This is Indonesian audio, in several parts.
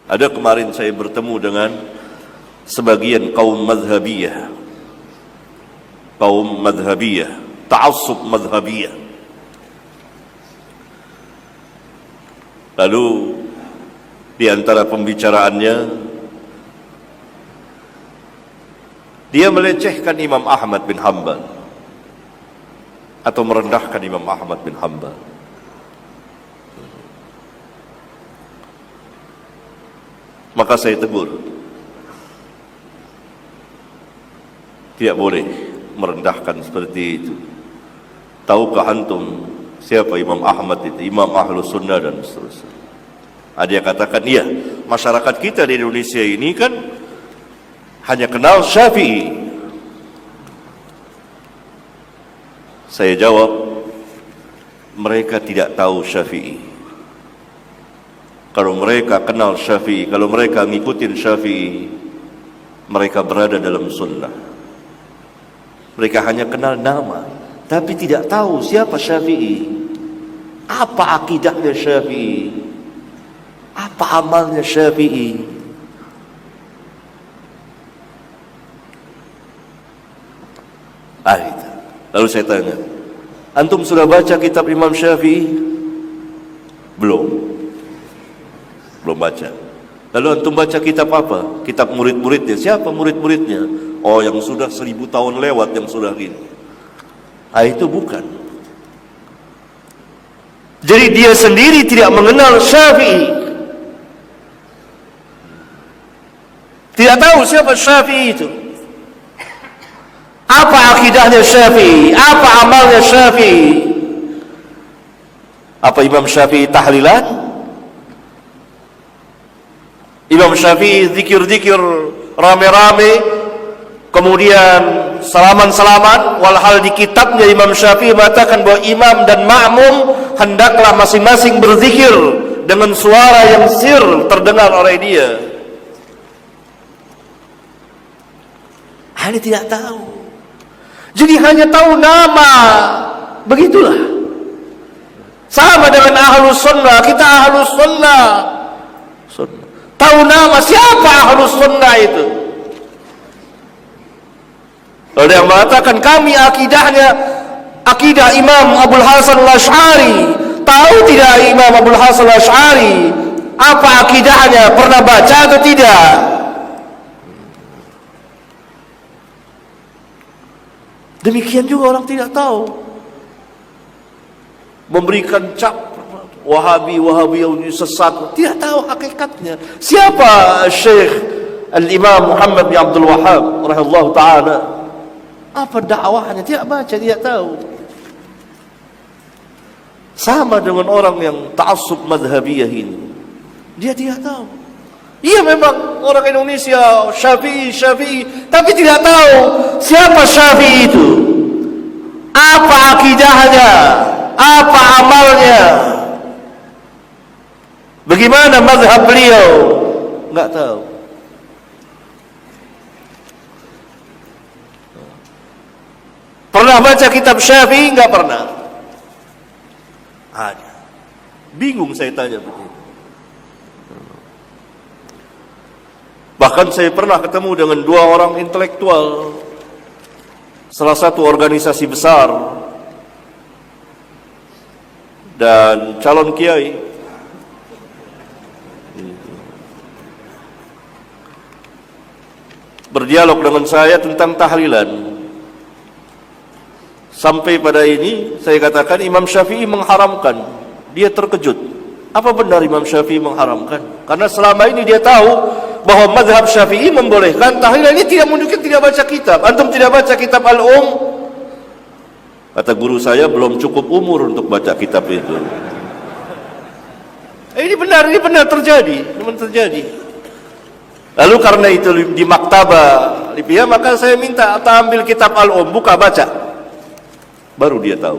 Ada kemarin saya bertemu dengan sebagian kaum madhabiyah, ta'assub madhabiyah. Lalu di antara pembicaraannya, dia melecehkan Imam Ahmad bin Hanbal atau merendahkan Imam Ahmad bin Hanbal. Maka saya tegur, tidak boleh merendahkan seperti itu. Tahukah antum siapa Imam Ahmad itu? Imam Ahlus Sunnah dan seterusnya. Ada yang katakan, iya, masyarakat kita di Indonesia ini kan hanya kenal Syafi'i. Saya jawab, mereka tidak tahu Syafi'i. Kalau mereka kenal Syafi'i, kalau mereka ngikutin Syafi'i, mereka berada dalam sunnah. Mereka hanya kenal nama, tapi tidak tahu siapa Syafi'i, apa akidahnya Syafi'i, apa amalnya Syafi'i. Itu. Lalu saya tanya, antum sudah baca kitab Imam Syafi'i? Belum baca. Lalu antum baca kitab apa? Kitab murid-muridnya. Siapa murid-muridnya? Oh, yang sudah 1000 tahun lewat, yang sudah ini. Itu bukan. Jadi dia sendiri tidak mengenal Syafi'i, tidak tahu siapa Syafi'i itu, apa akidahnya Syafi'i, apa amalnya Syafi'i. Apa Imam Syafi'i tahlilan? Imam Syafi'i zikir-zikir rame-rame, kemudian salaman-salaman. Walhal di kitabnya Imam Syafi'i mengatakan bahwa imam dan makmum hendaklah masing-masing berzikir dengan suara yang sir terdengar oleh dia. Hanya tidak tahu. Jadi hanya tahu nama. Begitulah. Sama dengan Ahlus Sunnah. Kita Ahlus Sunnah. Tahu nama siapa Ahlus Sunnah itu. Ada yang mengatakan kami akidahnya akidah Imam Abul Hasan Al-Asy'ari. Tahu tidak Imam Abul Hasan Al-Asy'ari apa akidahnya? Pernah baca atau tidak? Demikian juga orang tidak tahu, memberikan cap Wahabi yang sesat, tidak tahu hakikatnya. Siapa Syekh Al-Imam Muhammad bin Abdul Wahhab rahimahullah ta'ala? Apa dakwahnya? Tidak baca, tidak tahu. Sama dengan orang yang ta'assub madhabiyah ini, dia tidak tahu. Iya, memang orang Indonesia Syafi'i, tapi tidak tahu siapa Syafi'i itu, apa akidahnya, apa amalnya, bagaimana mazhab beliau, enggak tahu. Pernah baca kitab Syafi'i? Enggak pernah. Ada. Bingung saya tanya begitu. Bahkan saya pernah ketemu dengan 2 orang intelektual salah satu organisasi besar dan calon kiai. Berdialog dengan saya tentang tahlilan. Sampai pada ini saya katakan Imam Syafi'i mengharamkan. Dia terkejut. Apa benar Imam Syafi'i mengharamkan? Karena selama ini dia tahu bahwa mazhab Syafi'i membolehkan tahlilan. Ini tidak menunjukkan tidak baca kitab. Antum tidak baca kitab Al-Um? Kata guru saya, belum cukup umur untuk baca kitab itu. Ini benar terjadi. Memang terjadi. Lalu karena itu di maktabah Libya, maka saya minta ambil kitab Al-Um, buka baca. Baru dia tahu.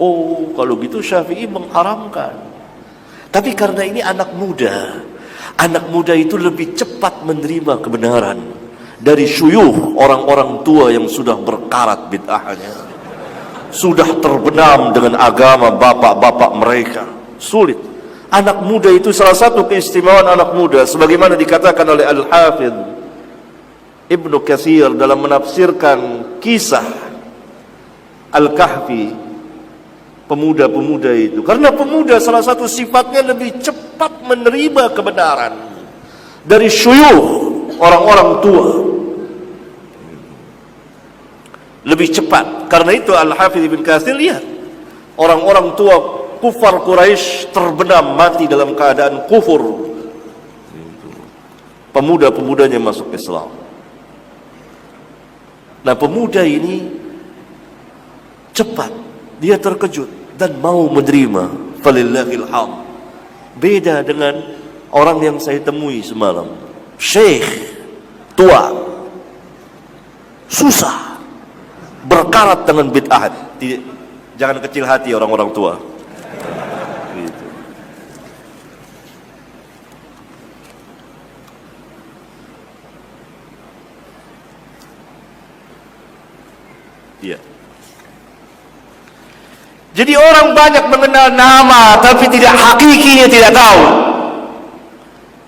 Oh, kalau gitu Syafi'i mengharamkan. Tapi karena ini anak muda itu lebih cepat menerima kebenaran dari syuyukh, orang-orang tua yang sudah berkarat bid'ahnya, sudah terbenam dengan agama bapak-bapak mereka. Sulit. Anak muda itu salah satu keistimewaan anak muda, sebagaimana dikatakan oleh Al-Hafidh Ibnu Katsir dalam menafsirkan kisah Al-Kahfi, pemuda-pemuda itu. Karena pemuda salah satu sifatnya lebih cepat menerima kebenaran dari syuyukh, orang-orang tua. Lebih cepat. Karena itu Al-Hafidh Ibnu Katsir lihat, orang-orang tua kufar Quraisy terbenam mati dalam keadaan kufur. Pemuda-pemudanya masuk Islam. Nah, pemuda ini cepat, dia terkejut dan mau menerima. Falillahil hamd. Beda dengan orang yang saya temui semalam, syekh tua, susah, berkarat dengan bid'ah. Jangan kecil hati orang-orang tua. Gitu. Iya. Jadi orang banyak mengenal nama tapi tidak hakikinya, tidak tahu.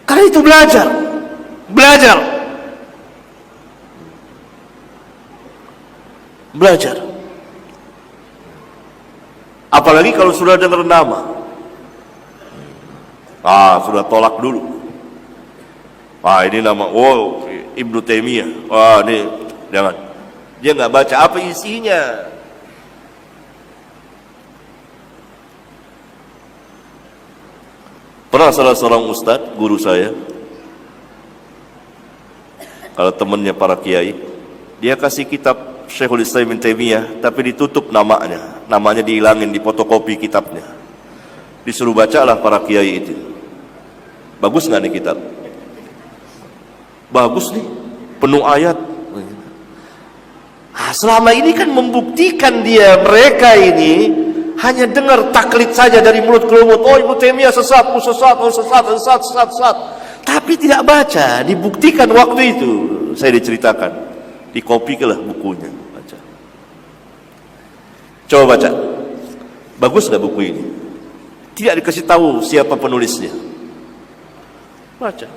Karena itu belajar. Apalagi kalau sudah dengar nama, sudah tolak dulu. Ini nama, Ibnu Taimiyah. Ini jangan. Dia nggak baca apa isinya. Pernah salah seorang ustadz, guru saya, kalau temannya para kiai, dia kasih kitab Syekhul Islam Ibnu Taimiyah, tapi ditutup namanya dihilangin, difotokopi kitabnya. Disuruh bacalah para kiai itu. Bagus nggak nih kitab? Bagus nih, penuh ayat. Selama ini kan membuktikan mereka ini hanya dengar taklid saja dari mulut ke mulut. Ibnu Taimiyah sesat. Tapi tidak baca, dibuktikan waktu itu. Saya diceritakan, dikopikanlah bukunya, baca. Coba baca. Bagus nggak buku ini? Tidak dikasih tahu siapa penulisnya. Baca.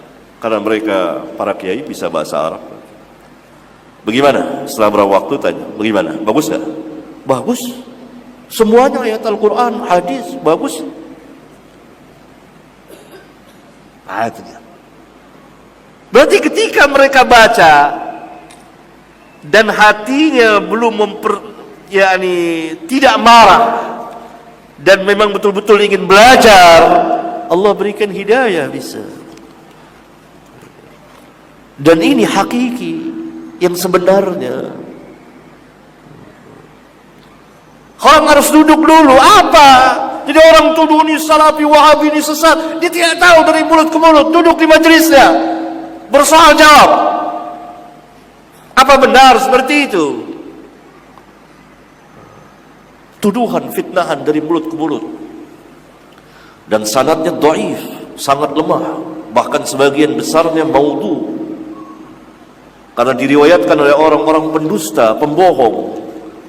Karena mereka para kiai bisa bahasa Arab. Bagaimana? Setelah berapa waktu tanya, bagaimana? Bagus nggak? Bagus. Semuanya ayat Al-Quran, hadis, bagus. Berarti ketika mereka baca dan hatinya belum tidak marah dan memang betul-betul ingin belajar, Allah berikan hidayah bisa. Dan ini hakiki yang sebenarnya. Orang harus duduk dulu. Apa? Jadi orang tuduh ini salafi, wahabi, ini sesat. Dia tidak tahu dari mulut ke mulut. Duduk di majelisnya, bersoal jawab. Apa benar seperti itu? Tuduhan, fitnahan dari mulut ke mulut. Dan sanadnya dhaif, sangat lemah. Bahkan sebagian besarnya maudhu. Karena diriwayatkan oleh orang-orang pendusta, pembohong.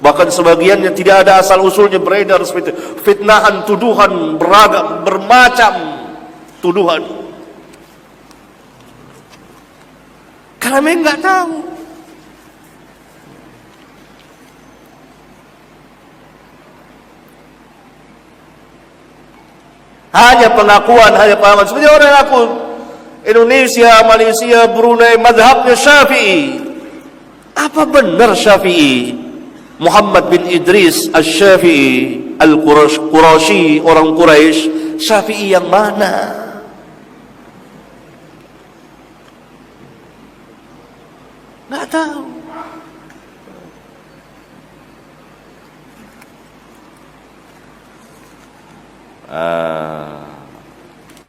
Bahkan sebagiannya tidak ada asal usulnya, beredar seperti itu. Fitnahan, tuduhan, beragam, bermacam tuduhan. Karena mereka nggak tahu. Hanya pengakuan, hanya pahaman. Seperti orang yang aku Indonesia, Malaysia, Brunei, mazhabnya Syafi'i. Apa benar Syafi'i? Muhammad bin Idris Asy-Syafi'i Al-Qurashi, orang Quraisy, Syafi'i yang mana? Nggak tahu.